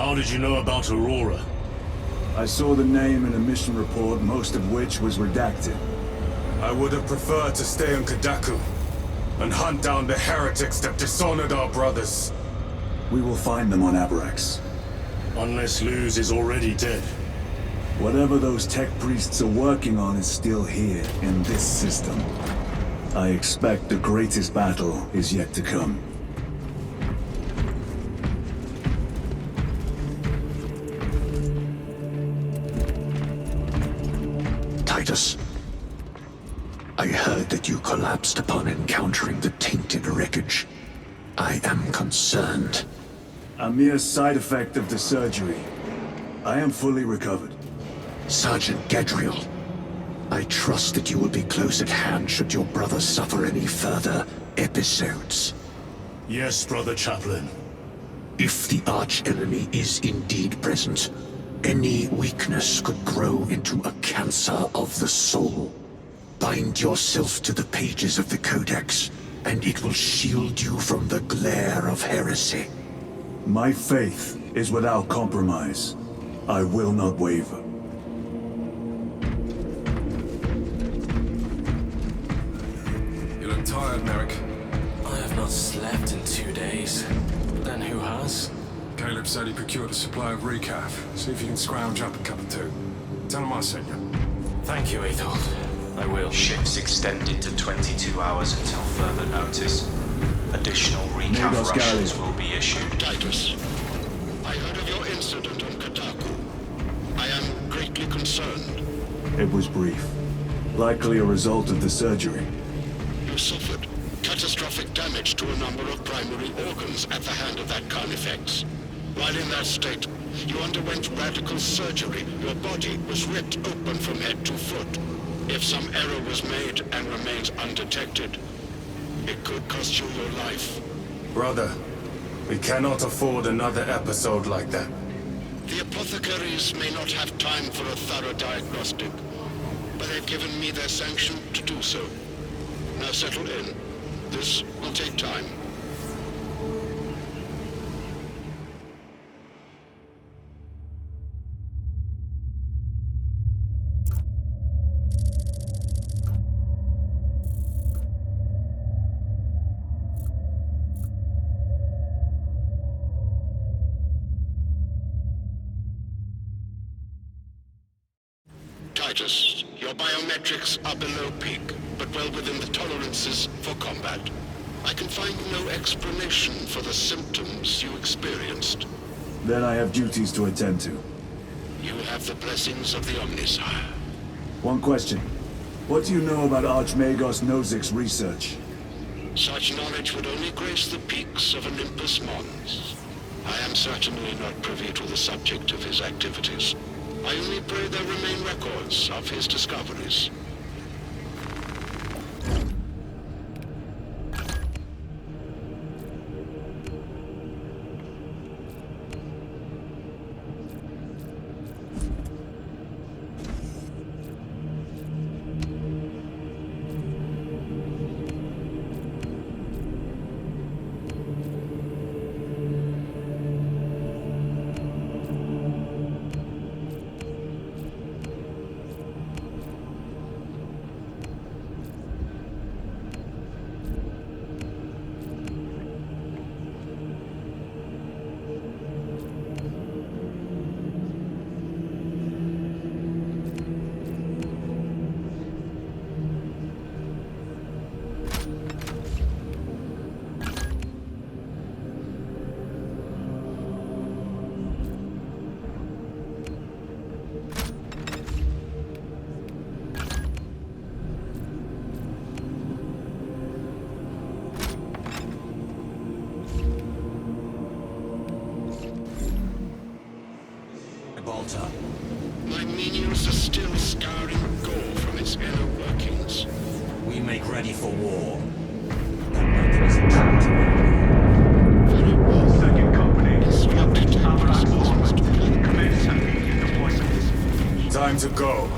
How did you know about Aurora? I saw the name in a mission report, most of which was redacted. I would have preferred to stay on Kadaku and hunt down the heretics that dishonored our brothers. We will find them on Avarax. Unless Luz is already dead. Whatever those tech priests are working on is still here, in this system. I expect the greatest battle is yet to come. Titus, I heard that you collapsed upon encountering the tainted wreckage. I am concerned. A mere side effect of the surgery. I am fully recovered. Sergeant Gadriel, I trust that you will be close at hand should your brother suffer any further episodes. Yes, Brother Chaplain. If the arch-enemy is indeed present, any weakness could grow into a cancer of the soul. Bind yourself to the pages of the Codex, and it will shield you from the glare of heresy. My faith is without compromise. I will not waver. You look tired, Merrick. I have not slept in 2 days. Then who has? Caleb said he procured a supply of recaf. See if you can scrounge up a cup or two. Tell him I sent you. Thank you, Aethel. I will. Ships extended to 22 hours until further notice. Additional recaf Magos rations Galley. will be issued. Titus, I heard of your incident on Kataku. I am greatly concerned. It was brief. Likely a result of the surgery. You suffered catastrophic damage to a number of primary organs at the hand of that Carnifex. While in that state, you underwent radical surgery. Your body was ripped open from head to foot. If some error was made and remains undetected, it could cost you your life. Brother, we cannot afford another episode like that. The apothecaries may not have time for a thorough diagnostic, but they've given me their sanction to do so. Now settle in. This will take time. Titus, your biometrics are below peak, but well within the tolerances for combat. I can find no explanation for the symptoms you experienced. Then I have duties to attend to. You have the blessings of the Omnisire. One question. What do you know about Archmagos Nozik's research? Such knowledge would only grace the peaks of Olympus Mons. I am certainly not privy to the subject of his activities. I only pray there remain records of his discoveries. My menials are still scouring gore from its inner workings. We make ready for war. Very well. Second company. Instructed to Avarax must forward. Commence immediate deployment. Time to go.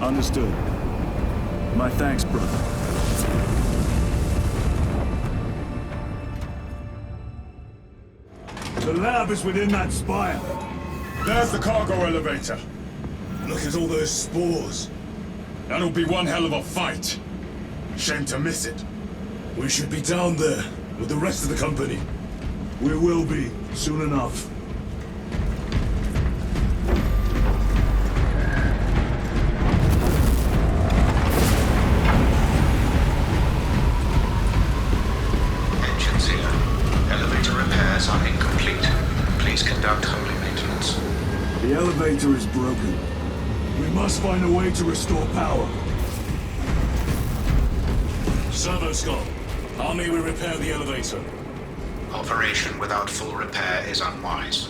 Understood. My thanks, brother. The lab is within that spire. There's the cargo elevator. Look at all those spores. That'll be one hell of a fight. Shame to miss it. We should be down there with the rest of the company. We will be, soon enough. Engines here. Elevator repairs are incomplete. Please conduct holy maintenance. The elevator is broken. We must find a way to restore power. Servo Scott, how may we repair the elevator? Operation without full repair is unwise.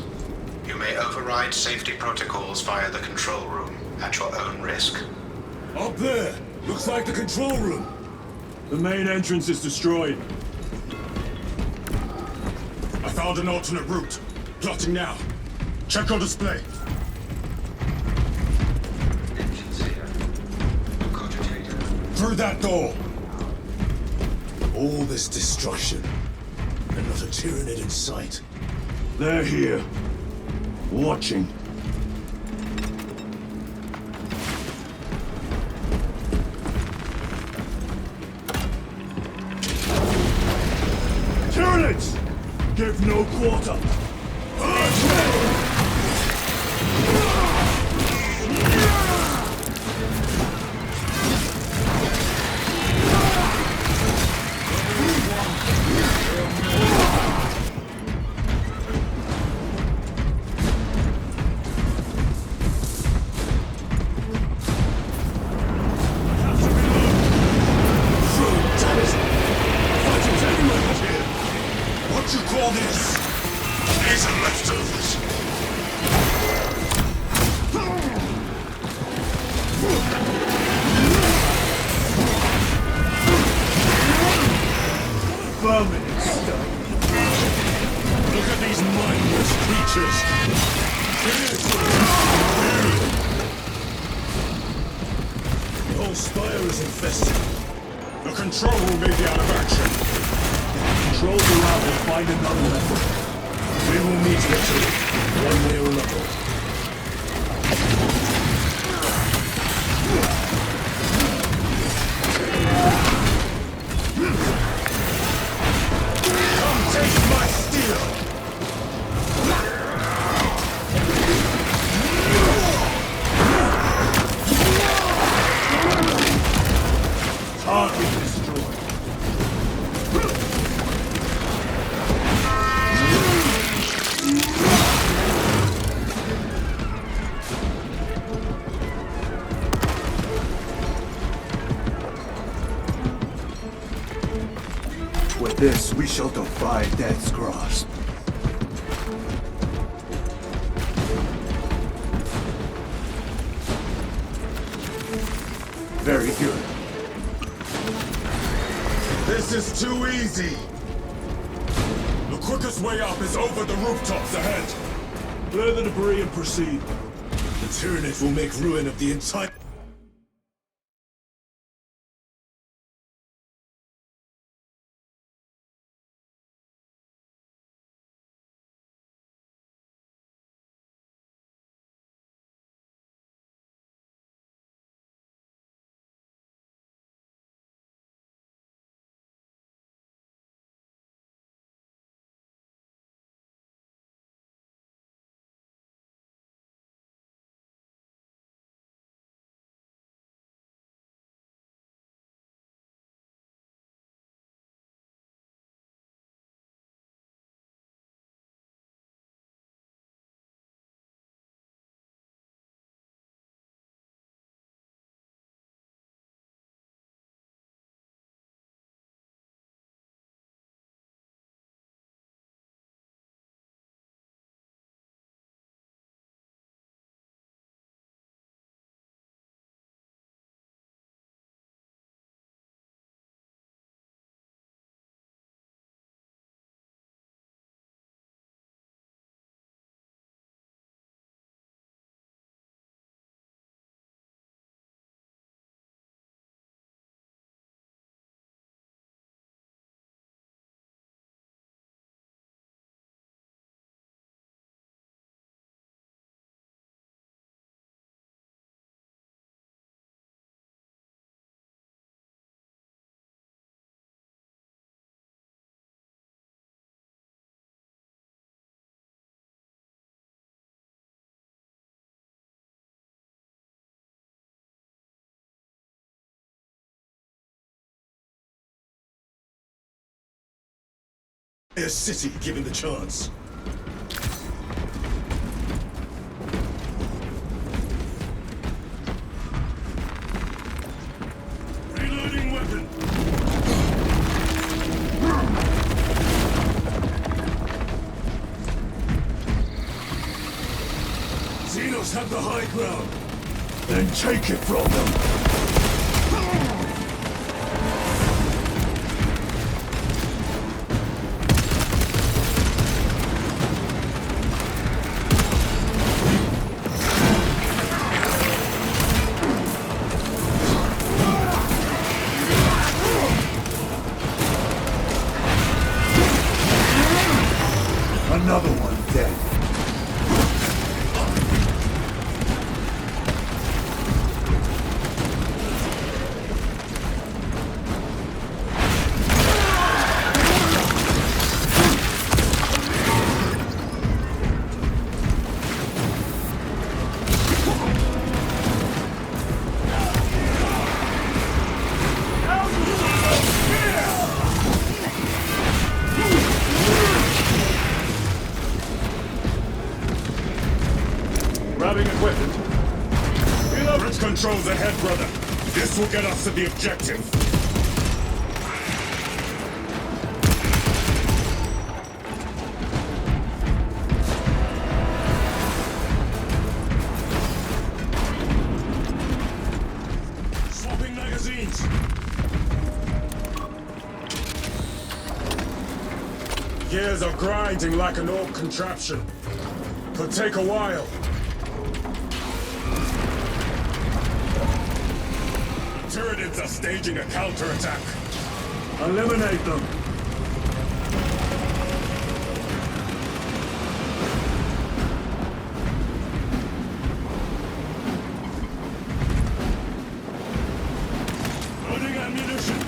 You may override safety protocols via the control room at your own risk. Up there! Looks like the control room. The main entrance is destroyed. I found an alternate route. Plotting now. Check your display. Engines here. Cogitator. Through that door. All this destruction, and not a Tyranid in sight. They're here. Watching. Tyranids! Give no quarter! What you call this? These are leftovers. Vermin and stuff. Look at these mindless creatures. The whole spire is infested. The control room may be out of action. Trolls are out, we'll find another method. We will meet Victory, one way or another. Come take my steel! Target destroyed. With this, we shall defy Death's grasp. Very good. This is too easy! The quickest way up is over the rooftops ahead! Clear the debris and proceed. The Tyranid will make ruin of the entire... A city given the chance. Reloading weapon. Xenos have the high ground. Then take it from them. Another one dead. Grabbing equipment. Let's control the head, brother. This will get us to the objective. Swapping magazines. Gears are grinding like an old contraption. Could take a while. Tyranids are staging a counterattack. Eliminate them. Loading ammunition.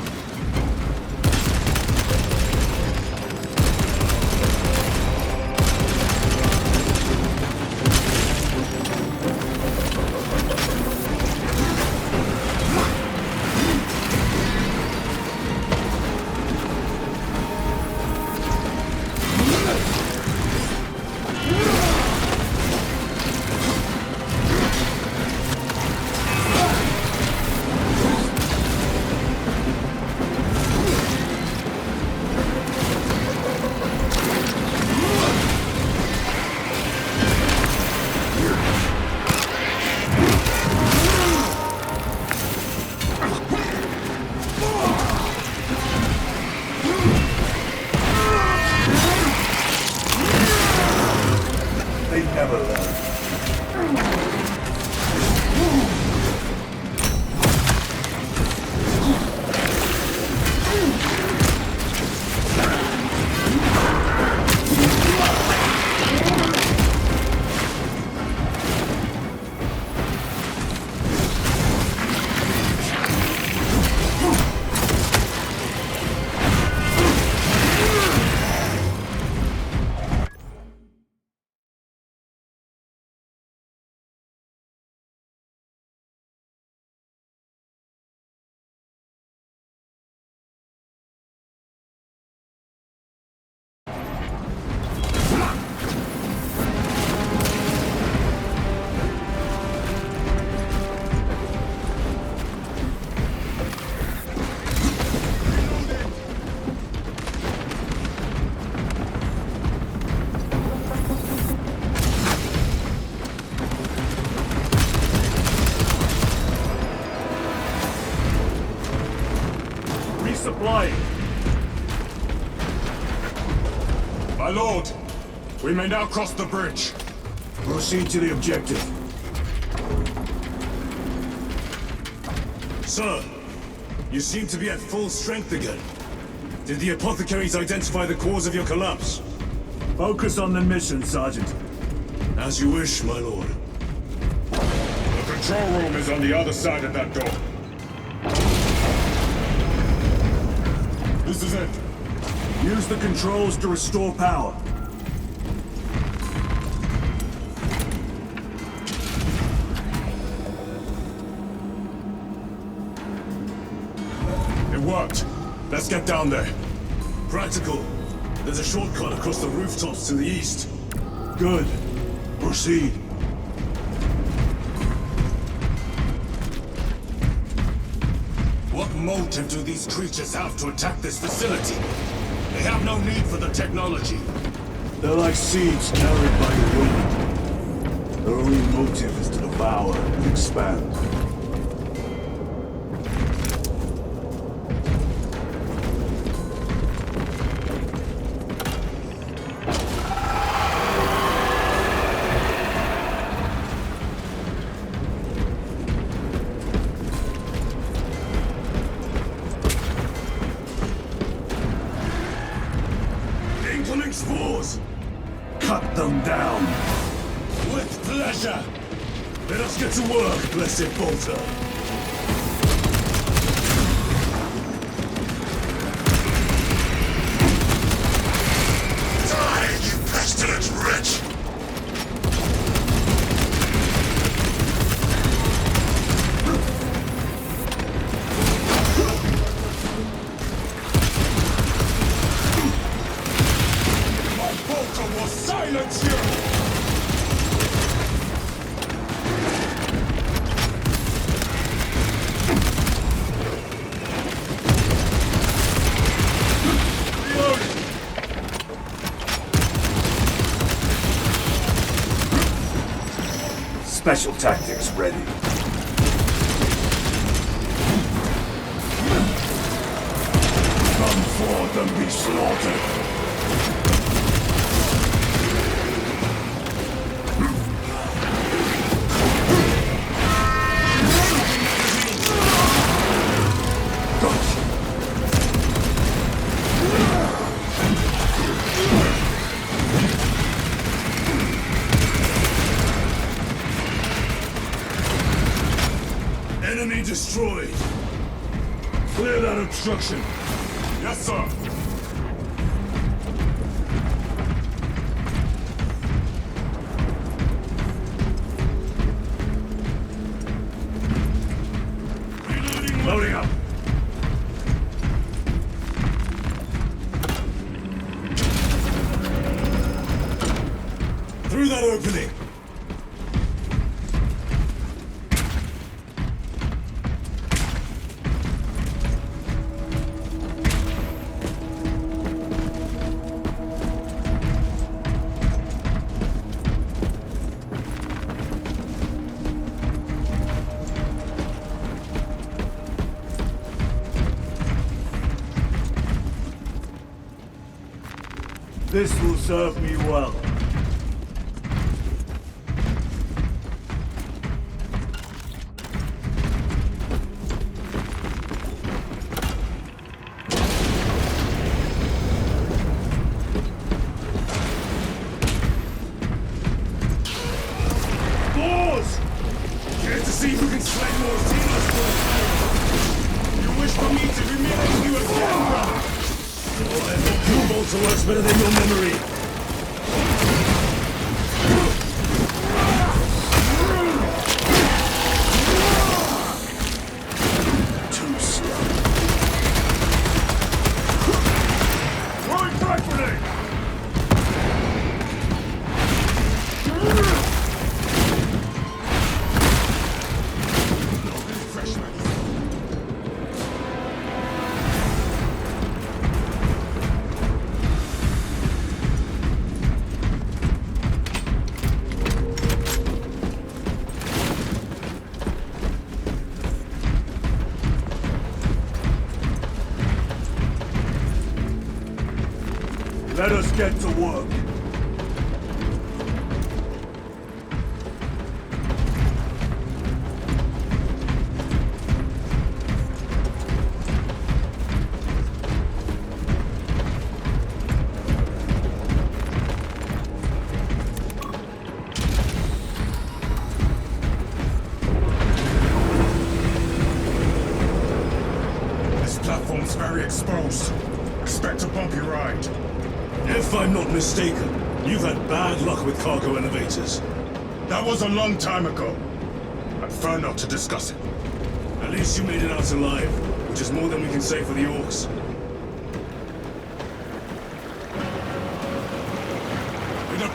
They never learn. Resupplying. My lord, we may now cross the bridge. Proceed to the objective. Sir, you seem to be at full strength again. Did the apothecaries identify the cause of your collapse? Focus on the mission, Sergeant. As you wish, my lord. The control room is on the other side of that door. This is it. Use the controls to restore power. It worked. Let's get down there. Practical. There's a shortcut across the rooftops to the east. Good. Proceed. What motive do these creatures have to attack this facility? They have no need for the technology. They're like seeds carried by the wind. Their only motive is to devour and expand. Incoming spores! Cut them down! With pleasure! Let us get to work, blessed bolter! Die, you pestilent wretch! My bolter will silence you! Special tactics ready. Come forth and be slaughtered! Enemy destroyed! Clear that obstruction! Yes, sir! Loading up! Through that opening! This will serve me well. Boars! Care to see who can slay more zealous for You wish for me to humiliate you again, brother? Oh, I hope your bolter works better than your memory. Too slow. Throwing frag grenade! Let us get to work. This platform's very exposed. Expect a bumpy ride. If I'm not mistaken, you've had bad luck with cargo elevators. That was a long time ago. I prefer not to discuss it. At least you made it out alive, which is more than we can say for the orcs.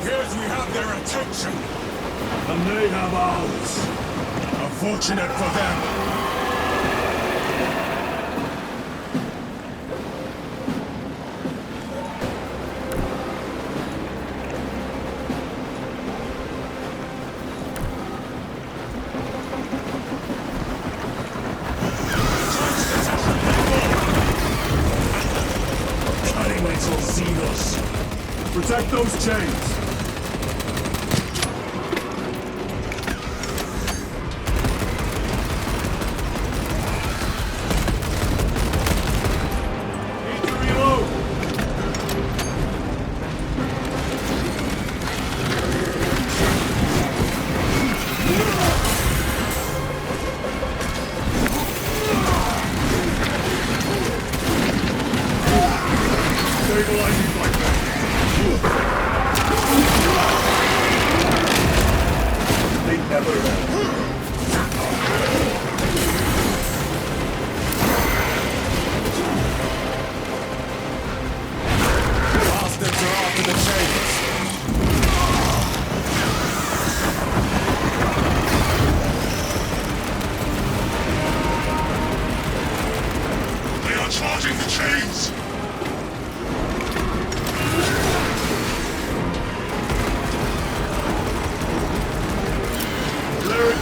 appears we have their attention. And they have ours. Unfortunate for them. Cutting little Xenos. Protect those chains.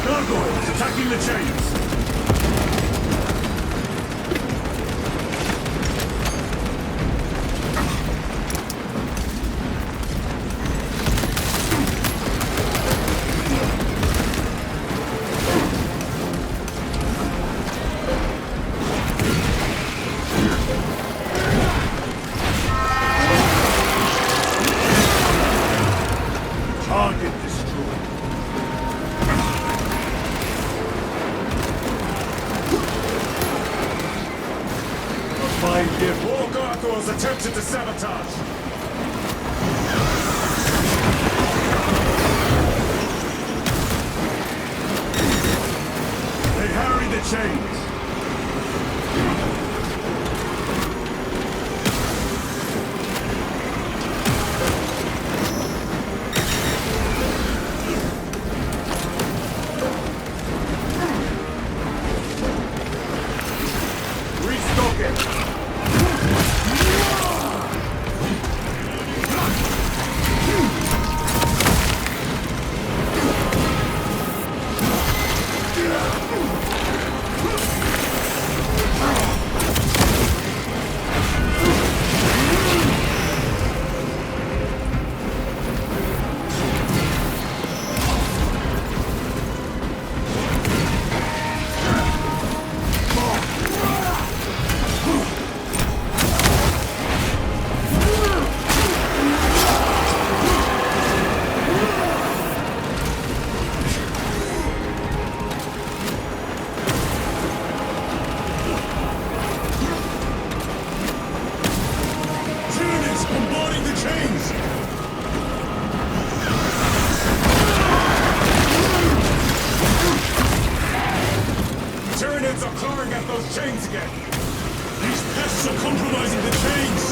Gargoyles attacking the chains! Target destroyed. Fine gift. More gargoyles attempted to sabotage. They harry the chains. Restock it. Bombarding the chains! Tyranids are clawing at those chains again! These pests are compromising the chains!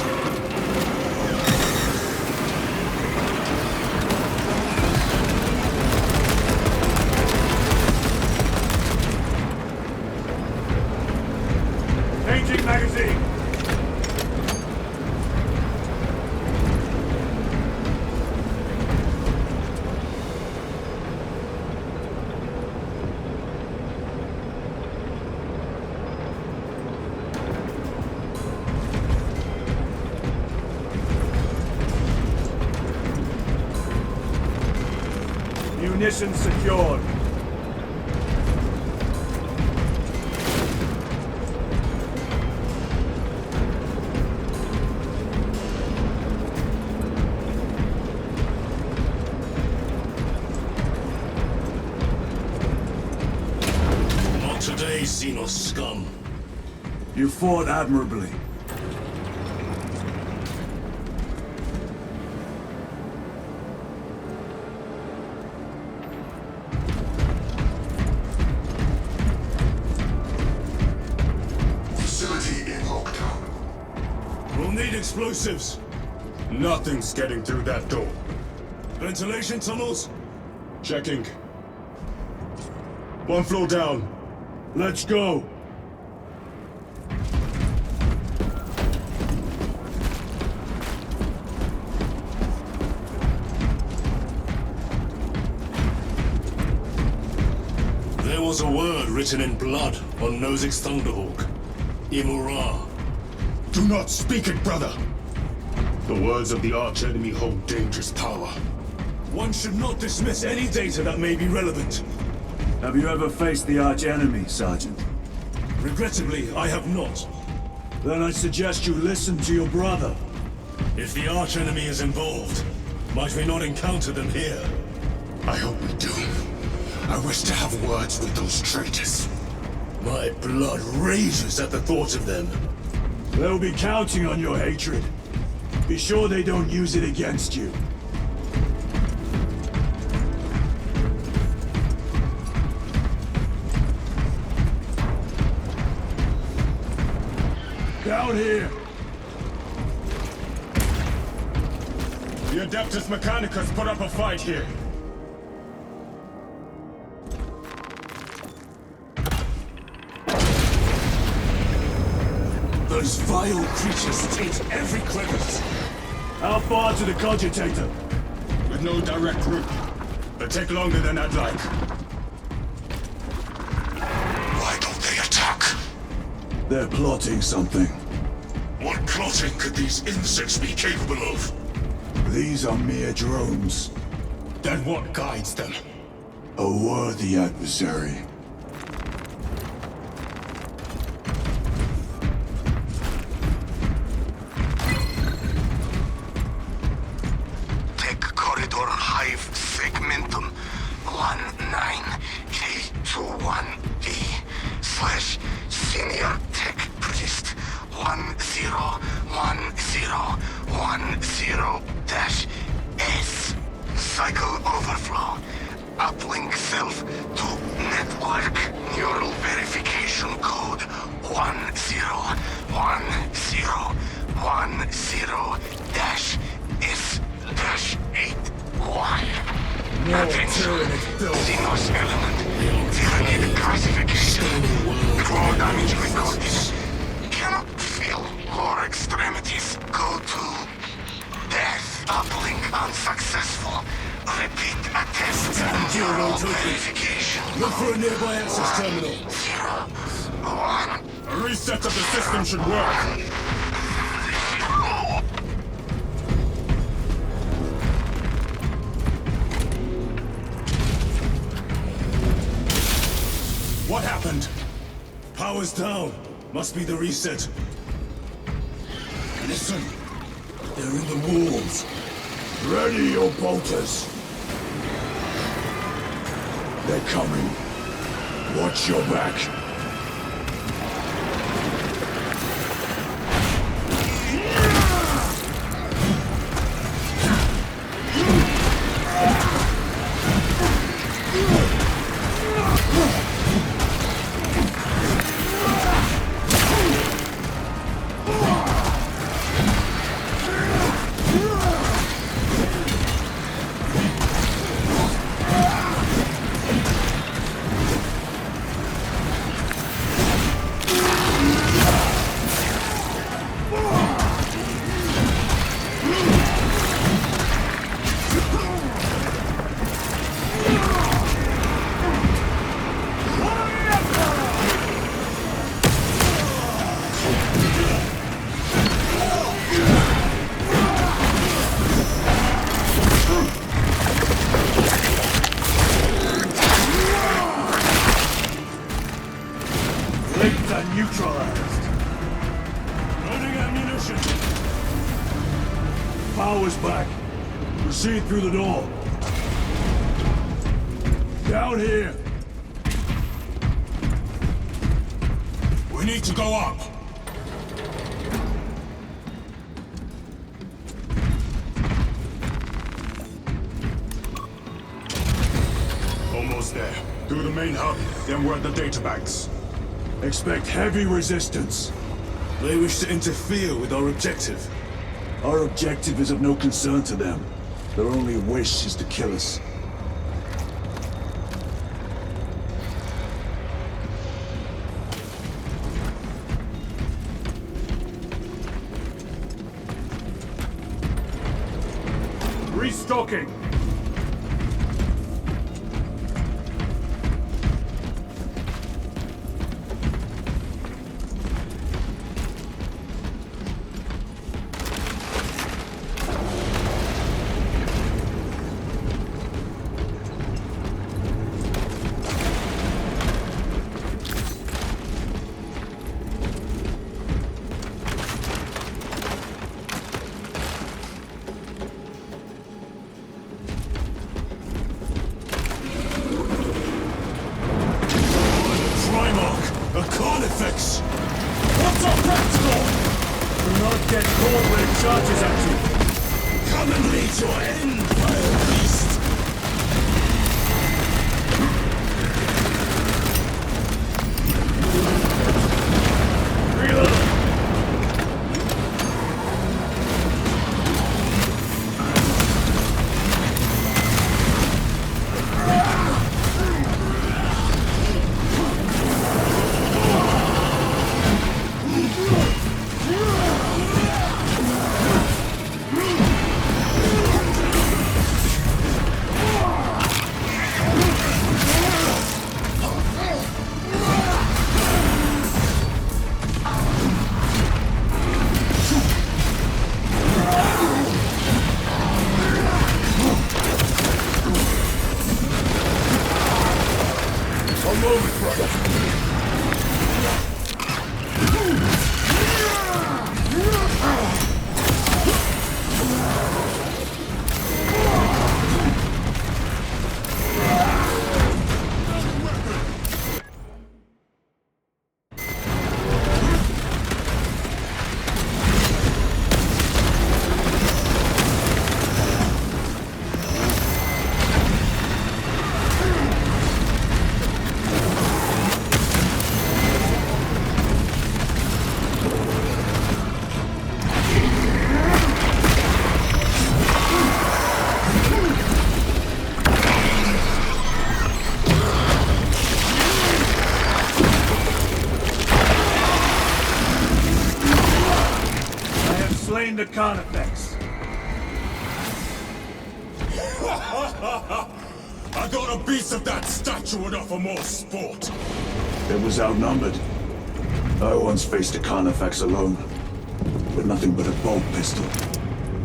Changing magazine! Munitions secured. Not today, Xenos scum. You fought admirably. Facility in lockdown. We'll need explosives. Nothing's getting through that door. Ventilation tunnels? Checking. One floor down. Let's go. There was a word written in blood on Nozick's Thunderhawk. Imura. Do not speak it, brother! The words of the archenemy hold dangerous power. One should not dismiss any data that may be relevant. Have you ever faced the arch-enemy, Sergeant? Regrettably, I have not. Then I suggest you listen to your brother. If the archenemy is involved, might we not encounter them here? I hope we do. I wish to have words with those traitors. My blood rages at the thought of them. They'll be counting on your hatred. Be sure they don't use it against you. Down here! The Adeptus Mechanicus put up a fight here. Those vile creatures taint every crevice. How far to the cogitator? With no direct route. But take longer than I'd like. Why don't they attack? They're plotting something. What plotting could these insects be capable of? These are mere drones. Then what guides them? A worthy adversary. Tech corridor hive segmentum 19K21E/senior tech priest 101010-S. Cycle overflow. Uplink self to network. Neural verification code 101010-S-8Y. Attention. Xenos element. Tyranid classification. Core damage recorded. Cannot feel lower extremities. Go to death. Uplink unsuccessful. Repeat attempt. Neural verification. Look for a nearby access terminal. 01. A reset of the system should work. What happened? Power's down. Must be the reset. Listen. They're in the walls. Ready your bolters. They're coming. Watch your back. Neutralized. Loading ammunition. Power's back. Proceed through the door. Down here. We need to go up. Almost there. Through the main hub, then we're at the databanks. Expect heavy resistance. They wish to interfere with our objective. Our objective is of no concern to them. Their only wish is to kill us. Restocking! Carnifex! What's our practical? Do not get caught when it charges at you. Come and meet your end, vile beast! Reload! Slain the Carnifex. I got a piece of that statue would offer more sport. It was outnumbered. I once faced a Carnifex alone, with nothing but a bolt pistol.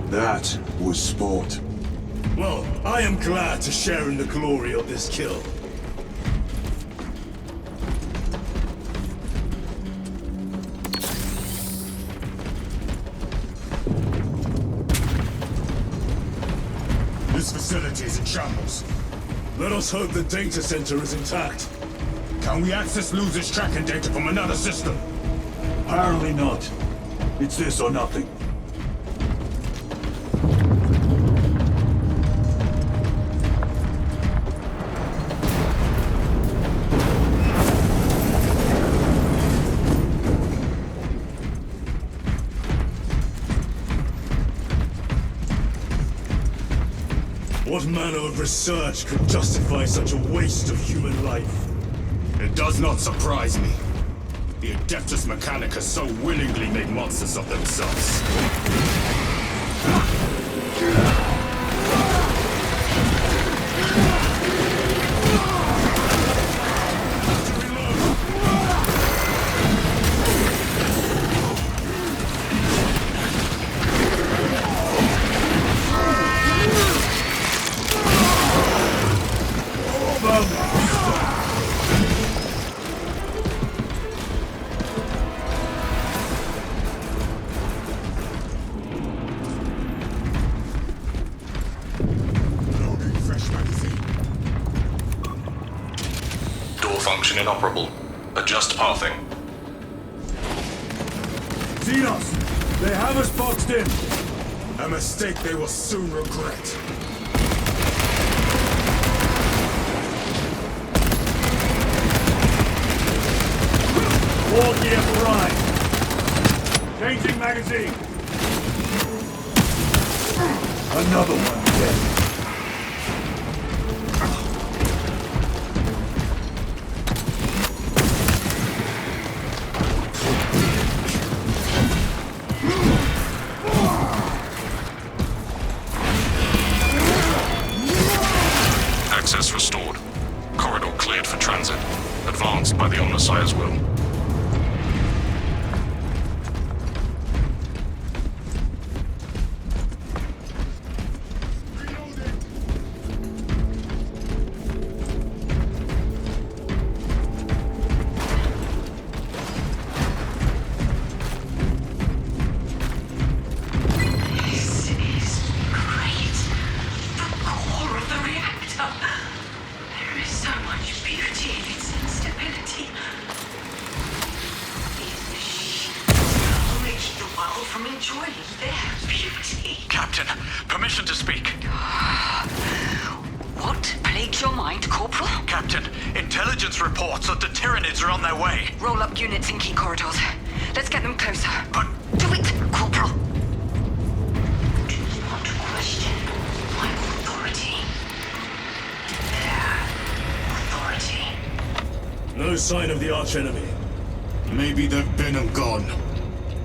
That was sport. Well, I am glad to share in the glory of this kill. This facility is in shambles. Let us hope the data center is intact. Can we access losers tracking data from another system? Apparently not. It's this or nothing. What manner of research could justify such a waste of human life? It does not surprise me. The Adeptus Mechanicus so willingly make monsters of themselves. Function inoperable. Adjust pathing. Xenos! They have us boxed in! A mistake they will soon regret. War gear prime! Changing magazine! Another one dead. Access restored. Corridor cleared for transit. Advanced by the Omnissiah's will. Captain, permission to speak. What plagued your mind, Corporal? Captain, intelligence reports that the Tyranids are on their way. Roll up units in key corridors. Let's get them closer. But... Do it, Corporal! Do not question my authority. Their authority. No sign of the archenemy. Maybe they've been and gone.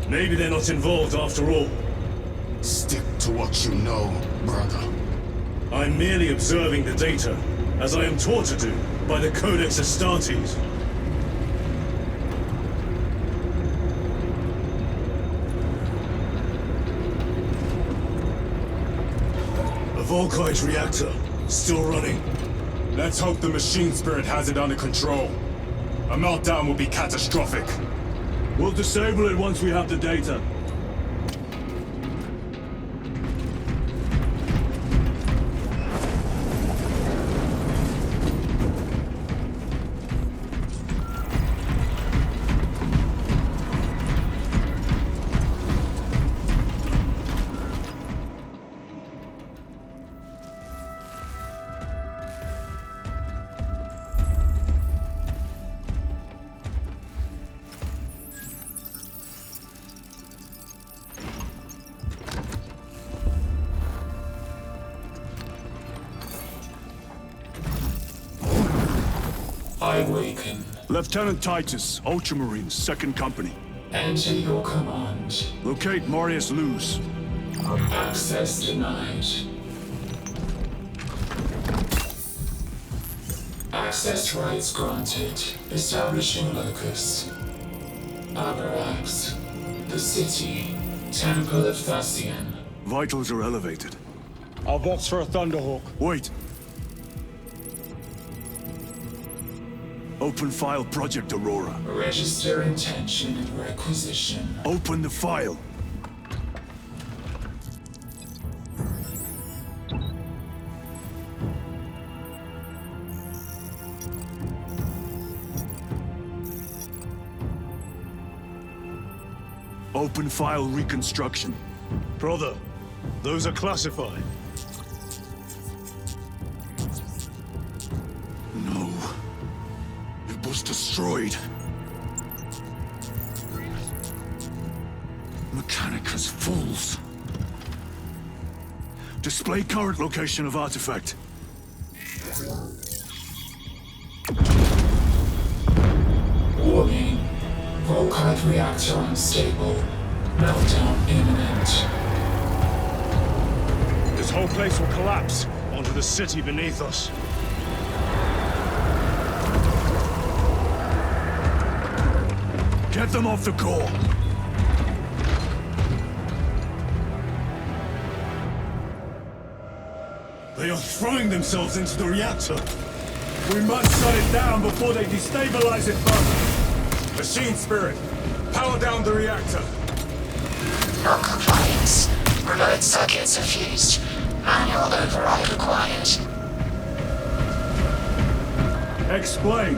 Maybe they're not involved after all. Stick to what you know, brother. I'm merely observing the data, as I am taught to do by the Codex Astartes. A Volkite reactor, still running. Let's hope the machine spirit has it under control. A meltdown will be catastrophic. We'll disable it once we have the data. I awaken. Lieutenant Titus, Ultramarines, 2nd Company. Enter your command. Locate Marius Luz. Access denied. Access rights granted. Establishing locus. Avarax. The city. Temple of Thasian. Vitals are elevated. I'll box for a Thunderhawk. Wait. Open file Project Aurora. Register intention and requisition. Open the file. Open file reconstruction. Brother, those are classified. No. It was destroyed. Mechanicus fools. Display current location of artifact. Warning. Volkite reactor unstable. Meltdown imminent. This whole place will collapse onto the city beneath us. Get them off the core. They are throwing themselves into the reactor. We must shut it down before they destabilize it further. Machine spirit, power down the reactor. No compliance. Remote circuits are fused. Manual override required. Explain.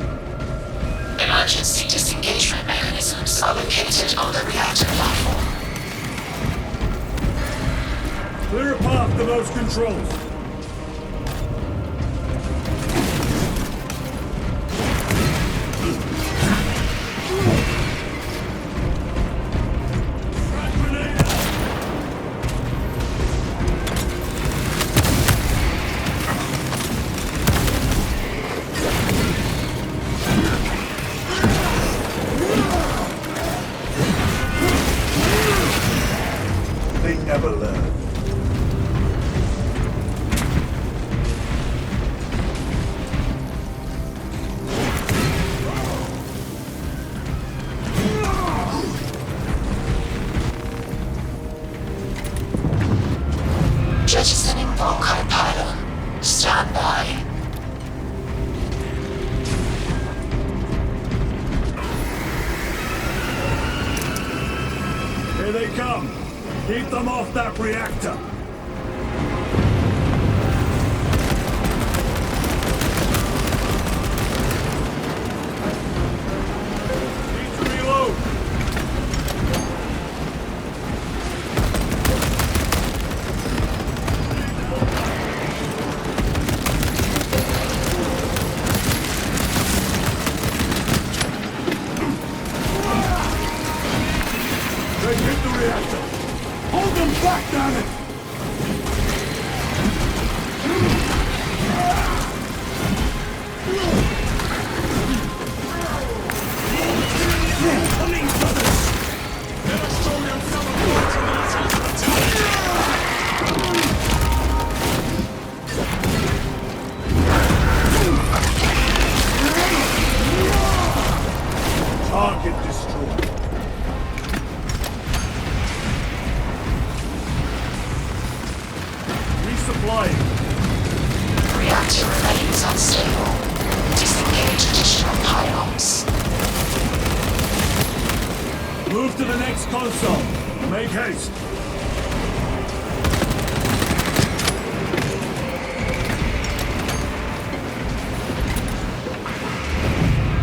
Emergency disengagement mechanisms are located on the reactor platform. Clear a path to those controls. Here they come. Keep them off that reactor. Need to reload. They hit the reactor. Hold them back, damn it! Coming, brothers! Let us show them some of Target destroyed. Resupplying. Reactor remains unstable. Disengage additional pylons. Move to the next console. Make haste.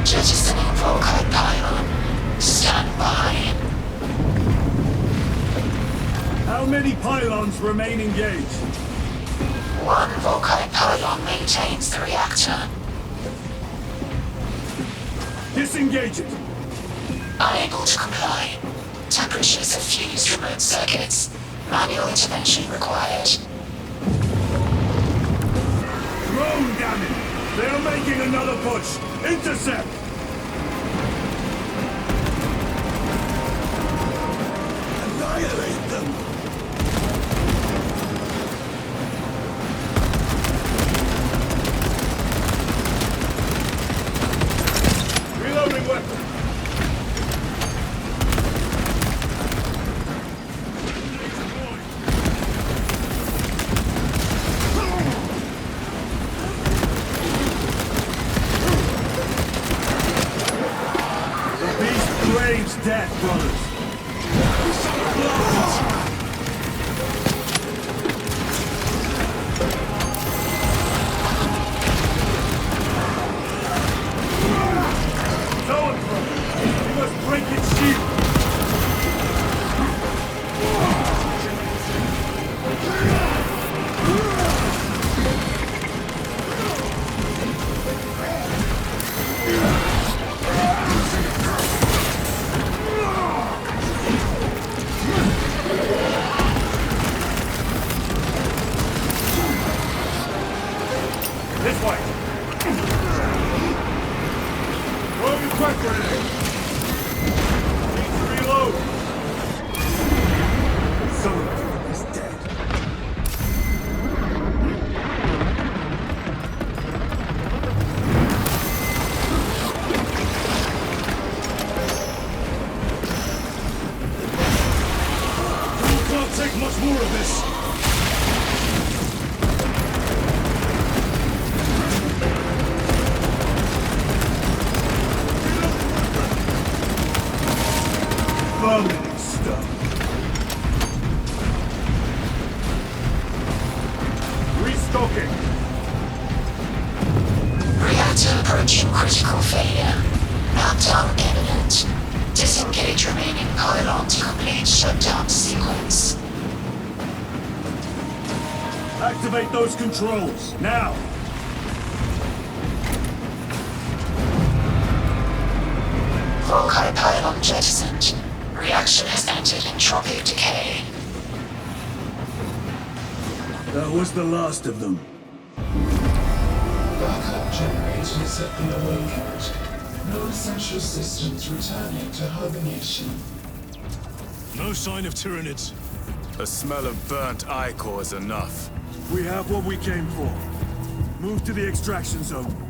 Jettisoning Volkite pylon. Stand by. How many pylons remain engaged? One Volkite pylon maintains the reactor. Disengage it. Unable to comply. Temperatures have fused remote circuits. Manual intervention required. Drone, damn it! They are making another push. Intercept! Annihilate them! Reloading weapon! The beast craves death, brothers. You must break its shield! This way! Throw your quick grenade! Need to reload! Someone is dead. You can't take much more of this! Vomiting stuff. Restocking. Reactor approaching critical failure. Meltdown imminent. Disengage remaining pylon to complete shutdown sequence. Activate those controls, now! Volkite pylon jettisoned. Reaction has entered entropic decay. That was the last of them. Backup generators have been awakened. No essential systems returning to hibernation. No sign of Tyranids. The smell of burnt ichor is enough. We have what we came for. Move to the extraction zone.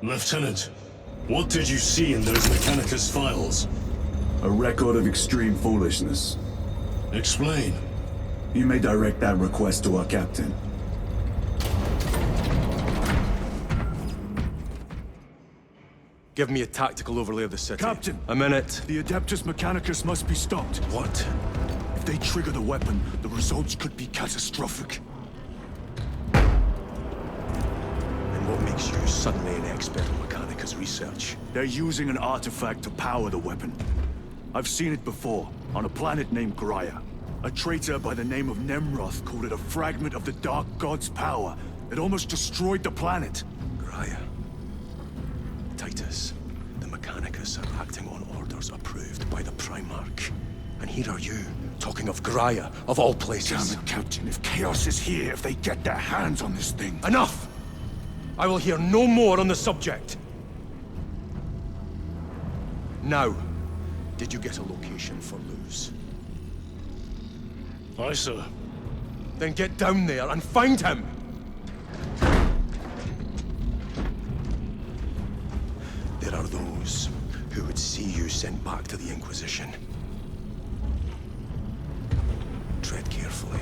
Lieutenant, what did you see in those Mechanicus files? A record of extreme foolishness. Explain. You may direct that request to our captain. Give me a tactical overlay of the city. Captain! A minute. The Adeptus Mechanicus must be stopped. What? If they trigger the weapon, the results could be catastrophic. And what makes you suddenly an expert in Mechanicus research? They're using an artifact to power the weapon. I've seen it before, on a planet named Graia. A traitor by the name of Nemroth called it a fragment of the Dark God's power. It almost destroyed the planet. Graia. Titus, the Mechanicus are acting on orders approved by the Primarch. And here are you, talking of Graia, of all places. Damn it, Captain. If Chaos is here, if they get their hands on this thing... Enough! I will hear no more on the subject. Now, did you get a location for Luz? Aye, sir. Then get down there and find him! There are those who would see you sent back to the Inquisition. Tread carefully.